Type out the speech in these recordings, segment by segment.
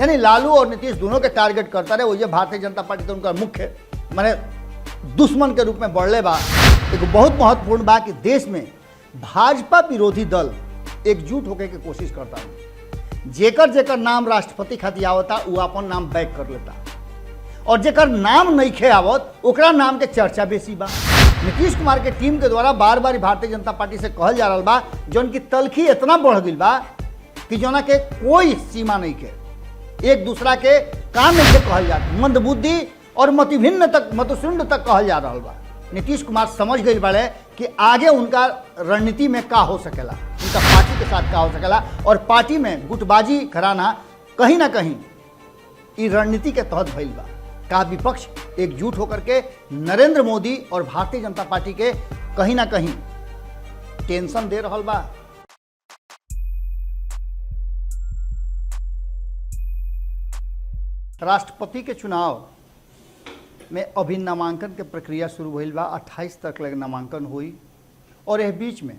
यानी लालू और नीतीश दोनों के टारगेट करता रहे। वही भारतीय जनता पार्टी तो उनका मुख्य माने दुश्मन के रूप में बढ़ले बा। एक बहुत महत्वपूर्ण बा कि देश में भाजपा विरोधी दल एकजुट होकर के कोशिश करता है। जेकर जेकर नाम राष्ट्रपति खातिर आवता वो अपन नाम बैक कर लेता, और जेकर नाम नहीं खे आवत ओकरा नाम के चर्चा बेसी बा। नीतीश कुमार के टीम के द्वारा बार बार भारतीय जनता पार्टी से कहल जा रहा बा जौन की तलखी इतना बढ़ गई बा कि जोना के कोई सीमा नहीं के, एक दूसरा के काम नहीं के कहल जाता, मंदबुद्धि और मतिभिन्न तक मतशुंड तक कहल जा रहा बा। नीतीश कुमार समझ गई बाड़े कि आगे उनका रणनीति में का हो सकेला, उनका पार्टी के साथ का हो सकेला, और पार्टी में गुटबाजी कराना कहीं ना कहीं इस रणनीति के तहत भइल बा। का विपक्ष एकजुट होकर के नरेंद्र मोदी और भारतीय जनता पार्टी के कहीं ना कहीं टेंशन दे रहा बा। राष्ट्रपति के चुनाव में अभी नामांकन के प्रक्रिया शुरू भइल बा। 28 तक लगे नामांकन हुई और यह बीच में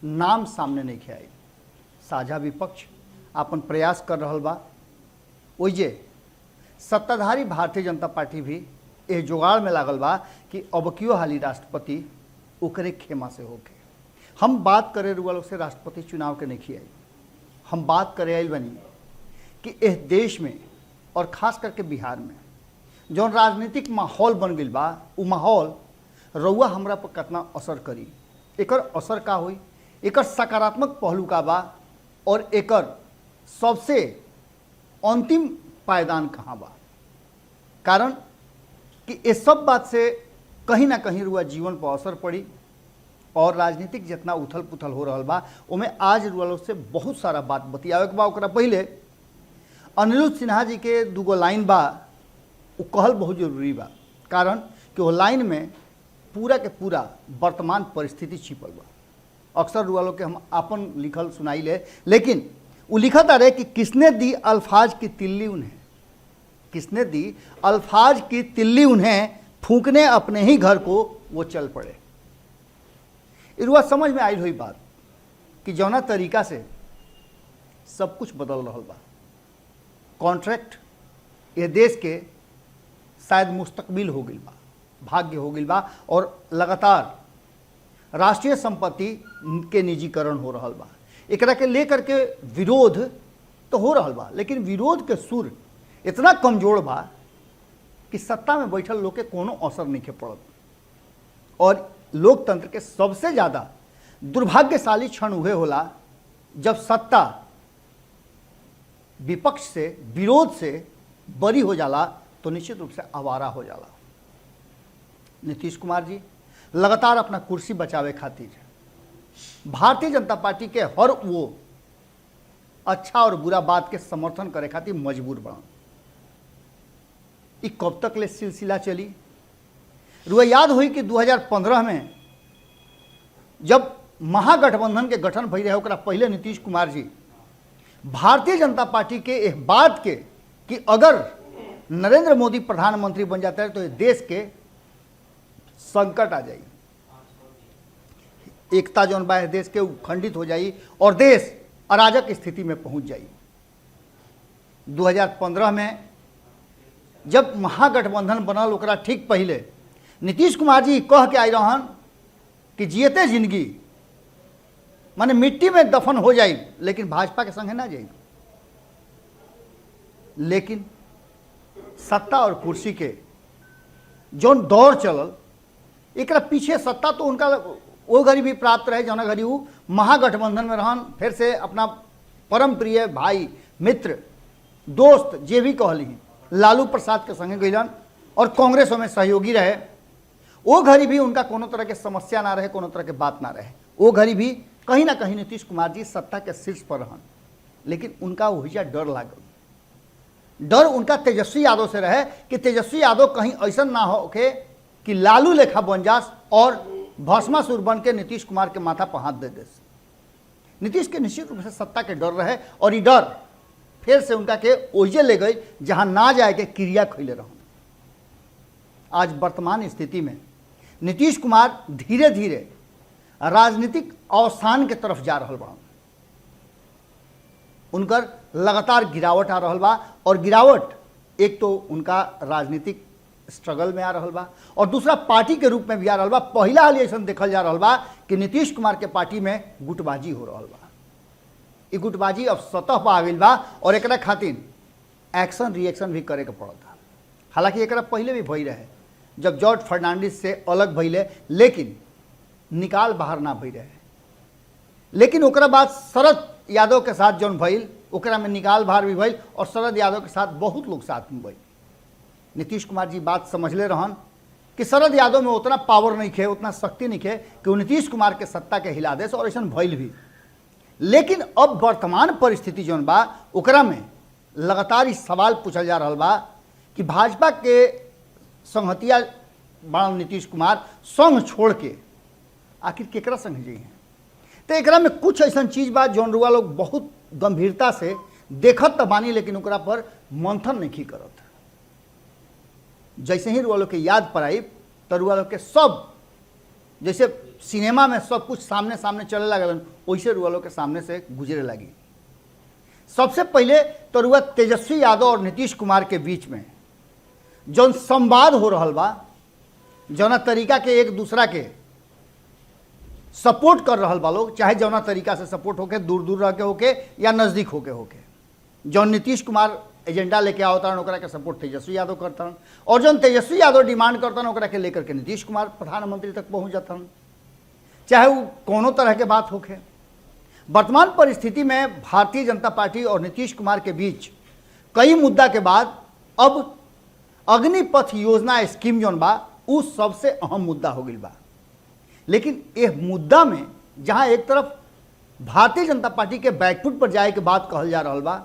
नाम सामने नहीं खे आई। साझा विपक्ष अपन प्रयास कर रहा बा। ओइजे सत्ताधारी भारतीय जनता पार्टी भी यह जुगाड़ में लागल बा कि अब क्यों हाली राष्ट्रपति ओकरे खेमा से होके। हम बात करे रुआ लोग से राष्ट्रपति चुनाव के नहीं आई, हम बात करे आइल बनी कि इस देश में और खास करके बिहार में जौन राजनीतिक माहौल बन गई बा, वो माहौल रउआ हमरा पर कितना असर करी, एकर असर का हुई, एकर सकारात्मक पहलू का बा और एकर सबसे अंतिम पायदान कहाँ बा। कारण कि ये सब बात से कहीं ना कहीं रुआ जीवन पर असर पड़ी और राजनीतिक जितना उथल पुथल हो रहा बा उमें आज रुआ लोग से बहुत सारा बात बतियावे के बा। ओकरा पहले अनिरुद्ध सिन्हा जी के दूगो लाइन बा, वो कहल बहुत जरूरी बा। कारण कि वो लाइन में पूरा के पूरा वर्तमान परिस्थिति छिपल बा। अक्सर रुआ लोग के हम आपन लिखल सुनाई ले, लेकिन वो लिखत आ रहे कि किसने दी अल्फाज की तिल्ली उन्हें, किसने दी अल्फाज की तिल्ली उन्हें, फूंकने अपने ही घर को वो चल पड़े। इरुआ समझ में आई हुई बात कि जौना तरीका से सब कुछ बदल रहा बा। कॉन्ट्रैक्ट ये देश के शायद मुस्तकबिल हो गई बा, भाग्य हो गई बा, और लगातार राष्ट्रीय संपत्ति के निजीकरण हो रहा बा। एकरा के लेकर के विरोध तो हो रहा बा, लेकिन विरोध के सुर इतना कमजोर बा कि सत्ता में बैठल लोग के कोनो असर नहीं के पड़त। और लोकतंत्र के सबसे ज़्यादा दुर्भाग्यशाली क्षण हुए होला जब सत्ता विपक्ष से, विरोध से बरी हो जाला तो निश्चित रूप से आवारा हो जाला। नीतीश कुमार जी लगातार अपना कुर्सी बचावे खातिर भारतीय जनता पार्टी के हर वो अच्छा और बुरा बात के समर्थन करे खातिर मजबूर बन। ई कब तक ले सिलसिला चली। रुआ याद हुई कि 2015 में जब महागठबंधन के गठन भई रहे, ओकरा पहले नीतीश कुमार जी भारतीय जनता पार्टी के एक बात के कि अगर नरेंद्र मोदी प्रधानमंत्री बन जाता है तो ये देश के संकट आ जाएगी, एकता जौन बा देश के खंडित हो जाई और देश अराजक स्थिति में पहुंच जाई। 2015 में जब महागठबंधन बनल ओकरा ठीक पहले नीतीश कुमार जी कह के आई रहन कि जियते जिंदगी माने मिट्टी में दफन हो जाई लेकिन भाजपा के संगे ना जाई। लेकिन सत्ता और कुर्सी के जौन दौर चलल, एकरा पीछे सत्ता तो उनका वो घड़ी भी प्राप्त रहे जौना घड़ी वो महागठबंधन में रहन, फिर से अपना परम प्रिय भाई, मित्र, दोस्त जे भी कहली लालू प्रसाद के संगे गईलन और कांग्रेसों में सहयोगी रहे। वो घड़ी भी उनका कोनो तरह के समस्या ना रहे, कोनो तरह के बात ना रहे। वो घड़ी भी कहीं ना कहीं नीतीश कुमार जी सत्ता के शीर्ष पर रहन, लेकिन उनका वही डर लागल। डर उनका तेजस्वी यादव से रहे कि तेजस्वी यादव कहीं ऐसा ना हो कि लालू लेखा बन जास और भस्मासुर बन के नीतीश कुमार के माथा पर हाथ दे दे। नीतीश के निश्चित रूप से सत्ता के डर रहे और ये डर फिर से उनका के ओझे ले गई जहां ना जाए के क्रिया खैले रह। आज वर्तमान स्थिति में नीतीश कुमार धीरे धीरे राजनीतिक अवसान के तरफ जा रहा बा। उनकर लगातार गिरावट आ रहल बा। और गिरावट एक तो उनका राजनीतिक स्ट्रगल में आ रहल बा और दूसरा पार्टी के रूप में भी आ रहल बा। पहला हाल ऐसा देखल जा रहल बा कि नीतीश कुमार के पार्टी में गुटबाजी हो रहल बा। ये गुटबाजी अब सतह पर आ गई बा और एकरा खातिर एक्शन रिएक्शन भी करे के पड़ता। हालांकि एकरा पहले भी भई रहे जब जॉर्ज फर्नांडिस से अलग भइले, लेकिन निकाल बाहर ना भई रहे। लेकिन ओकरा बाद शरद यादव के साथ जौन भइल ओकरा में निकाल बाहर भी भइल और शरद यादव के साथ बहुत लोग साथ में भइल। नीतीश कुमार जी बात समझले रहन कि शरद यादव में उतना पावर नहीं खे, उतना शक्ति नहीं खे कि वो नीतीश कुमार के सत्ता के हिला दे, और ऐसा भइल भी। लेकिन अब वर्तमान परिस्थिति जौन बा ओकरा में लगातार इस सवाल पूछल जा रहल बा कि भाजपा के संहतिया बड़ा नीतीश कुमार संग छोड़ के आखिर केकरा संग जी हैं। तो एकरा में कुछ ऐसा चीज बा जौन रुआ लोग बहुत गंभीरता से देखत तो बानी, लेकिन ओकरा पर मंथन नहीं करत। जैसे ही रुआ लोग के याद पर आई तो रुआ लोग के सब जैसे सिनेमा में सब कुछ सामने सामने चले लगन वैसे रुआ लोग के सामने से गुजरे लगी। सबसे पहले तो रुआ तेजस्वी यादव और नीतीश कुमार के बीच में जौन संवाद हो रहल बा, जौना तरीका के एक दूसरा के सपोर्ट कर रहल बा लोग, चाहे जौना तरीका से सपोर्ट होके दूर दूर रह के होके या नज़दीक होके जौन नीतीश कुमार एजेंडा लेके आवता ओकरा के सपोर्ट तेजस्वी यादव करता और जौन तेजस्वी यादव डिमांड करता ओकरा के लेकर के नीतीश कुमार प्रधानमंत्री तक पहुंच जाता, चाहे वो कोनो तरह के बात होके। वर्तमान परिस्थिति में भारतीय जनता पार्टी और नीतीश कुमार के बीच कई मुद्दा के बाद अब अग्निपथ योजना स्कीम जौन बा उ सबसे अहम मुद्दा हो गई बा। लेकिन यह मुद्दा में जहां एक तरफ भारतीय जनता पार्टी के बैकफुट पर जाए के बात कहल जा रहा बा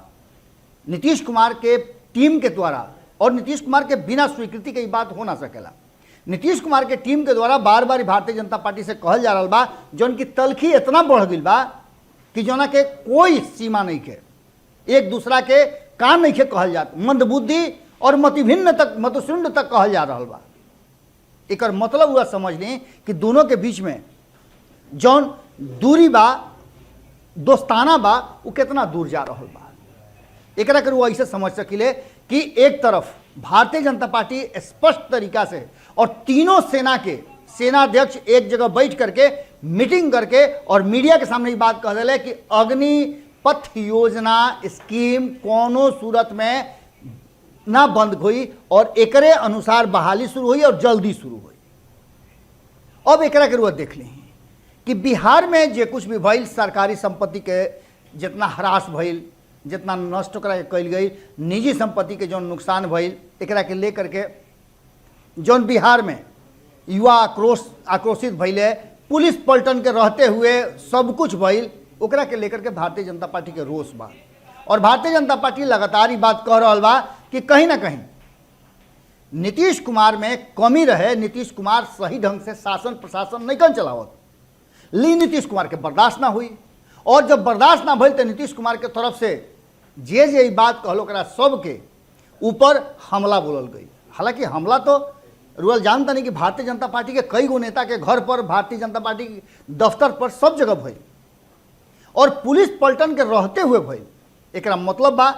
नीतीश कुमार के टीम के द्वारा, और नीतीश कुमार के बिना स्वीकृति के बात हो ना सकेला। नीतीश कुमार के टीम के द्वारा बार बार भारतीय जनता पार्टी से कहल जा रहा बा जौन की तलखी इतना बढ़ गई बा कि जोना के कोई सीमा नहीं के, एक दूसरा के कान नहीं के कहल जात, मंदबुद्धि और मतिभिन्न तक मतशून्य तक कहल जा रहा बा। एक मतलब हुआ समझ ली कि दोनों के बीच में जौन दूरी बा, दोस्ताना बा, वो कितना दूर जा रहा बा। एकरा के ऐसे समझ सकिले कि एक तरफ भारतीय जनता पार्टी स्पष्ट तरीका से और तीनों सेना के सेनाध्यक्ष एक जगह बैठ करके मीटिंग करके और मीडिया के सामने ये बात कह दिले कि अग्निपथ योजना स्कीम कोनो सूरत में ना बंद हुई और एकरे अनुसार बहाली शुरू हुई और जल्दी शुरू हुई। अब एकरा के रुआ देख ली कि बिहार में जे कुछ भी भइल, सरकारी संपत्ति के जितना ह्रास भइल, जितना नष्ट करा के कल गई, निजी संपत्ति के जो नुकसान भइल, एकरा के लेकर के जौन बिहार में युवा आक्रोशित भइले, पुलिस पलटन के रहते हुए सब कुछ भइल, ओकरा के लेकर के भारतीय जनता पार्टी के रोष बा। और भारतीय जनता पार्टी लगातार ही बात कह रहा बा कि कहीं ना कहीं नीतीश कुमार में कमी रहे, नीतीश कुमार सही ढंग से शासन प्रशासन नहीं कर चलावत, ली नीतीश कुमार के बर्दाश्त ना हुई। और जब बर्दाश्त ना भइल तो नीतीश कुमार के तरफ से जे बात कहलो करा सब के ऊपर हमला बोलल गई। हालांकि हमला तो रुअल जानता नहीं कि भारतीय जनता पार्टी के कई गो नेता के घर पर, भारतीय जनता पार्टी के दफ्तर पर, सब जगह भइल और पुलिस पलटन के रहते हुए भइल। एकरा मतलब बा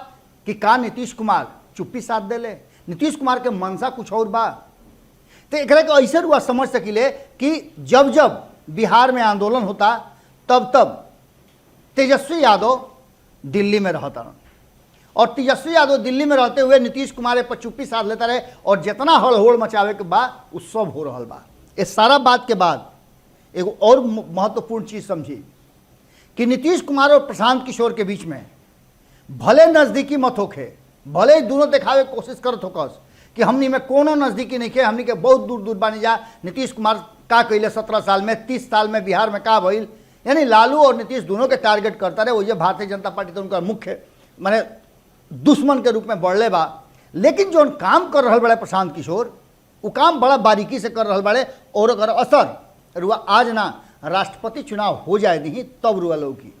कि का नीतीश कुमार चुप्पी साथ देले, नीतीश कुमार के मनसा कुछ और बा। तो एकरा के ऐसे रुआ समझ सकिले कि जब जब बिहार में आंदोलन होता तब तब तेजस्वी यादव दिल्ली में रहता और तेजस्वी यादव दिल्ली में रहते हुए नीतीश कुमार पर चुप्पी साध लेता रहे और जितना हड़होड़ मचावे के बाद वो सब हो रहा बा। इस सारा बात के बाद एक और महत्वपूर्ण चीज समझी कि नीतीश कुमार और प्रशांत किशोर के बीच में भले नज़दीकी मत होखे, भले ही दोनों दिखावे कोशिश करत होकस कि हमनी में कोनो नज़दीकी नहीं खे, हमनी के बहुत दूर दूर बानी जा। नीतीश कुमार का कैले 17 साल में, 30 साल में बिहार में का भइल, यानी लालू और नीतीश दोनों के टारगेट करता रहे। वही भारतीय जनता पार्टी तो उनका मुख्य माने दुश्मन के रूप में बढ़ले बा। लेकिन जो काम कर रहा बड़े प्रशांत किशोर, वो काम बड़ा बारीकी से कर रहा बड़े और अगर असर रुआ आज ना राष्ट्रपति चुनाव हो जाए नहीं तब रुआ लोग की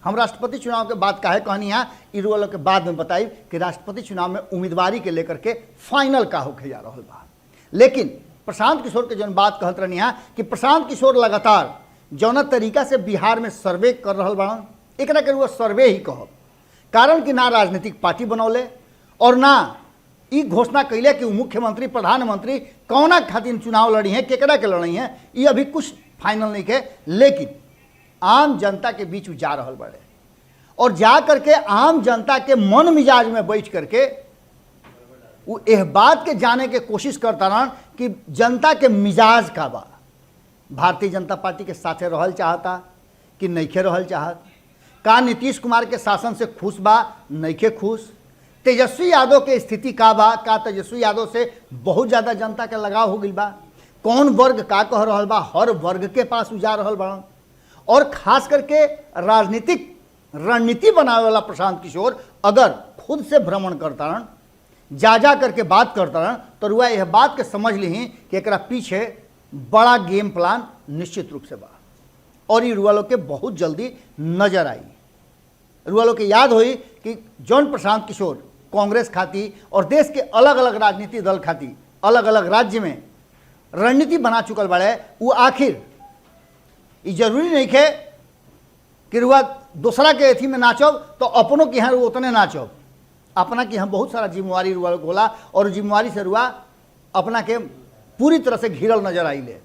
हम राष्ट्रपति चुनाव के बाद काहे कहनी है ई रुआ लोग के बाद में बताई कि राष्ट्रपति चुनाव में उम्मीदवारी के लेकर के फाइनल का होके जा रहा बा। लेकिन प्रशांत किशोर के जौन बात कहत रहनी है कि प्रशांत किशोर लगातार जौना तरीका से बिहार में सर्वे कर रहा बा, एकरा के रुआ सर्वे ही कहब कारण कि ना राजनीतिक पार्टी बनौले और ना ई घोषणा कैले कि मुख्यमंत्री प्रधानमंत्री कौना खातिर चुनाव लड़ी हैं, केकरा के लड़ी हैं, ये अभी कुछ फाइनल नहीं है। लेकिन आम जनता के बीच जा रहल बड़े और जा करके आम जनता के मन मिजाज में बैठ करके वो यह बात के जाने के कोशिश करता रहन कि जनता के मिजाज का बा, भारतीय जनता पार्टी के साथे रहल चाहता कि नइखे रहल चाहत, का नीतीश कुमार के शासन से खुश बा नइखे खुश, तेजस्वी यादव के स्थिति का बा, का तेजस्वी यादव से बहुत ज़्यादा जनता के लगाव हो गई बा, कौन वर्ग का कह रहल बा, हर वर्ग के पास उजा रहल बा। और खास करके राजनीतिक रणनीति बनावे वाला प्रशांत किशोर अगर खुद से भ्रमण करता रहन, जा करके बात करता रहन, तो रुआ यह बात के समझ ली कि एकरा पीछे बड़ा गेम प्लान निश्चित रूप से बा और ये रुआ लोग के बहुत जल्दी नजर आई। रुआ लोग के याद हुई कि जौन प्रशांत किशोर कांग्रेस खाती और देश के अलग अलग राजनीतिक दल खाती अलग अलग राज्य में रणनीति बना चुकल बाड़े, वो आखिर ये जरूरी नहीं है कि रुआ दूसरा के अथी में नाचब तो अपनों के यहाँ उतने नाचब, अपना के यहाँ बहुत सारा जिम्मेवारी रुआ लोग होला और जिम्मेवारी से रुआ अपना के पूरी तरह से घिरल नजर आई ले।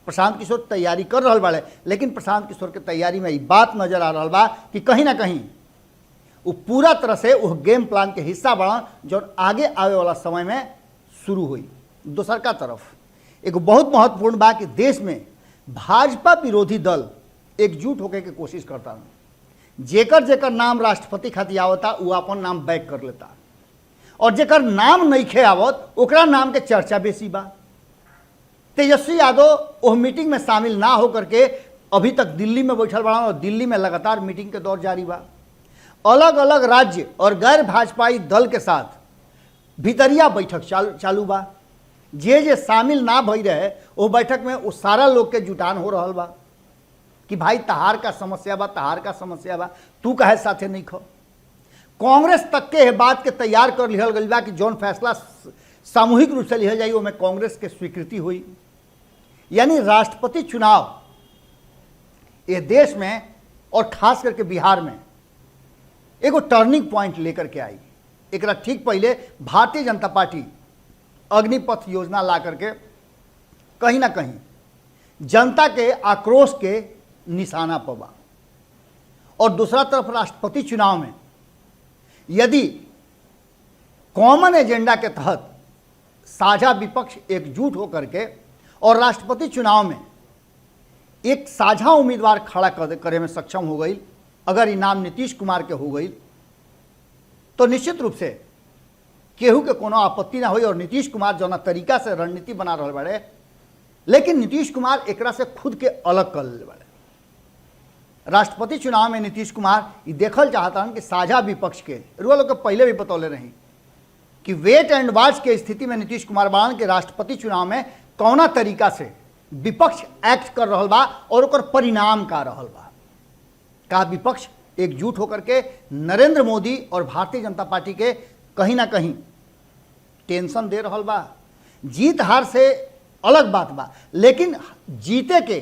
प्रशांत किशोर तैयारी कर रहा बाड़े, लेकिन प्रशांत किशोर के तैयारी में ये बात नजर आ रहा बा कि कहीं ना कहीं वो पूरा तरह से वो गेम प्लान के हिस्सा बड़ा जो आगे आवे वाला समय में शुरू हुई। दूसर का तरफ एक बहुत महत्वपूर्ण बा कि देश में भाजपा विरोधी दल एकजुट होकर के कोशिश करता है, जेकर जेकर नाम राष्ट्रपति खातिर आवता वो अपन नाम बैक कर लेता और जेकर नाम नइखे आवत ओकरा नाम के चर्चा बेसी बा। तेजस्वी यादव वो मीटिंग में शामिल ना होकर के अभी तक दिल्ली में बैठल बड़ा और दिल्ली में लगातार मीटिंग के दौर जारी बा। अलग अलग राज्य और गैर भाजपाई दल के साथ भीतरिया बैठक चालू बा। जे शामिल ना भई रहे वो बैठक में वो सारा लोग के जुटान हो रहा बा कि भाई तहार का समस्या बा, तहार का समस्या बा, तू काहे साथे नहीं खो। कांग्रेस तक के बात के तैयार कर लिहल गई बा कि जौन फैसला सामूहिक रूप से लिहल जाई वो में कांग्रेस के स्वीकृति हुई। यानी राष्ट्रपति चुनाव ये देश में और खास करके बिहार में एगो टर्निंग पॉइंट लेकर के आई। एक ठीक पहले भारतीय जनता पार्टी अग्निपथ योजना ला करके कहीं ना कहीं जनता के आक्रोश के निशाना पर बा और दूसरा तरफ राष्ट्रपति चुनाव में यदि कॉमन एजेंडा के तहत साझा विपक्ष एकजुट होकर के और राष्ट्रपति चुनाव में एक साझा उम्मीदवार खड़ा करे में सक्षम हो गई, अगर इनाम नीतीश कुमार के हो गई तो निश्चित रूप से केहू के कोनो आपत्ति ना हुई और नीतीश कुमार जौना तरीका से रणनीति बना रहे बड़े, लेकिन नीतीश कुमार एकरा से खुद के अलग कर ले बड़े। राष्ट्रपति चुनाव में नीतीश कुमार ये देखल चाहता कि साझा विपक्ष के रुआ लोग के पहले भी बतौले रही कि वेट एंड वॉच के स्थिति में नीतीश कुमार बाड़न के राष्ट्रपति चुनाव में कौना तरीका से विपक्ष एक्ट कर रहा बा और ओकर परिणाम का रहल बा। का विपक्ष एकजुट होकर के नरेंद्र मोदी और भारतीय जनता पार्टी के कहीं ना कहीं टेंशन दे रहल बा। जीत हार से अलग बात बा, लेकिन जीते के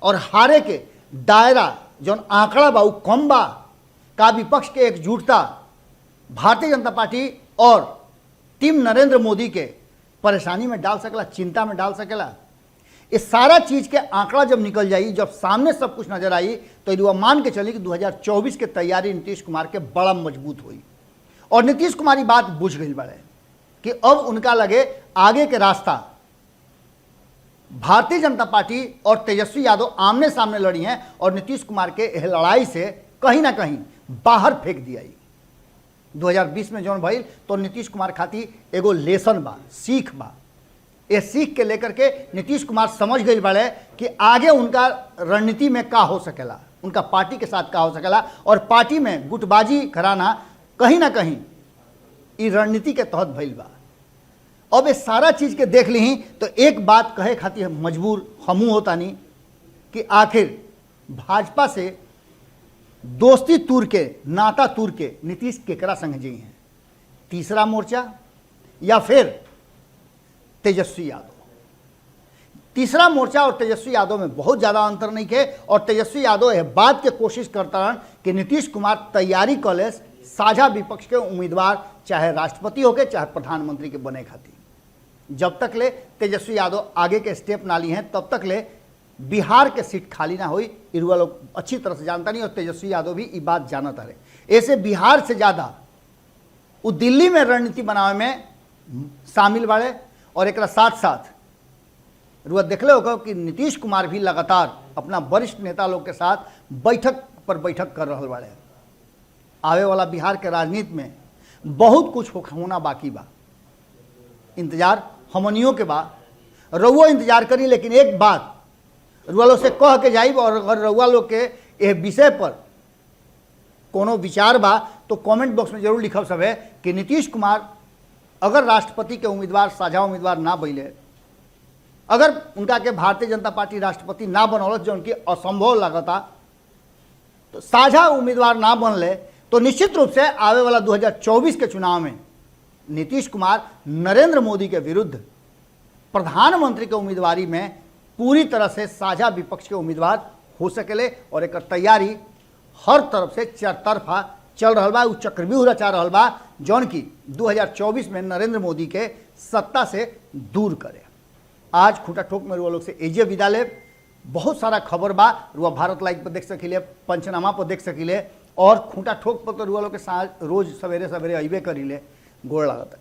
और हारे के दायरा जौन आंकड़ा बा वो कम बा। का विपक्ष के एकजुटता भारतीय जनता पार्टी और टीम नरेंद्र मोदी के परेशानी में डाल सकेला, चिंता में डाल सकेला। इस सारा चीज के आंकड़ा जब निकल जाई, जब सामने सब कुछ नजर आई, तो ये मान के चली कि 2024 के तैयारी नीतीश कुमार के बड़ा मजबूत हुई और नीतीश कुमार बात बुझ गई बड़े कि अब उनका लगे आगे के रास्ता भारतीय जनता पार्टी और तेजस्वी यादव आमने सामने लड़ी हैं और नीतीश कुमार के यह लड़ाई से कहीं ना कहीं बाहर फेंक दिया। 2020 में जौन भइल तो नीतीश कुमार खातिर एगो लेसन बा, सीख बा। ये सीख के लेकर के नीतीश कुमार समझ गई बड़े कि आगे उनका रणनीति में का हो सकेला, उनका पार्टी के साथ का हो सकेला और पार्टी में गुटबाजी कराना कहीं ना कहीं ये रणनीति के तहत भइल बा। अब ये सारा चीज के देख ली तो एक बात कहे खातिर मजबूर हमू होता नहीं कि आखिर भाजपा से दोस्ती तूर के, नाता तूर के नीतीश केकरा संग जी हैं, तीसरा मोर्चा या फिर तेजस्वी यादव। तीसरा मोर्चा और तेजस्वी यादव में बहुत ज़्यादा अंतर नहीं है और तेजस्वी यादव यह बात के कोशिश करता रहन कि नीतीश कुमार तैयारी कर ले साझा विपक्ष के उम्मीदवार चाहे राष्ट्रपति होके चाहे प्रधानमंत्री के बने खातिर। जब तक ले तेजस्वी यादव आगे के स्टेप ना ली हैं तब तक ले बिहार के सीट खाली ना हुई। इरुआ लोग अच्छी तरह से जानता नहीं और तेजस्वी यादव भी ये बात जानता रहे। ऐसे बिहार से ज़्यादा वो दिल्ली में रणनीति बनावे में शामिल बाड़े और एक साथ साथ रुआ देखले होगा कि नीतीश कुमार भी लगातार अपना वरिष्ठ नेता लोग के साथ बैठक पर बैठक कर रहा बाड़े। आवे वाला बिहार के राजनीति में बहुत कुछ होना बाकी बा। इंतजार हमनियों के बा, रउआ इंतजार करी। लेकिन एक बात रुआ लोग से कह के जाइब और अगर रउआ लोग के यह विषय पर कोनो विचार बा तो कमेंट बॉक्स में जरूर लिखब सब है कि नीतीश कुमार अगर राष्ट्रपति के उम्मीदवार साझा उम्मीदवार ना बैले, अगर उनका के भारतीय जनता पार्टी राष्ट्रपति ना बनौलत जो उनकी असंभव लगता, तो साझा उम्मीदवार ना बनले तो निश्चित रूप से आवे वाला 2024 के चुनाव में नीतीश कुमार नरेंद्र मोदी के विरुद्ध प्रधानमंत्री के उम्मीदवारी में पूरी तरह से साझा विपक्ष के उम्मीदवार हो सकेले और एक तैयारी हर तरफ से चरतरफा चल रहा बा। चक्रव्यूह रचा रहा बा जौन की 2024 में नरेंद्र मोदी के सत्ता से दूर करे। आज खूंटा ठोक में रुआ लोग से एजे विदा ले। बहुत सारा खबर बा, रुआ भारत लाइव पर देख सकिले, पंचनामा पर देख सकिले और खूंटा ठोक पर तो रुआ लोग के साथ रोज सवेरे सवेरे अबे करीले। गोड़ लागत।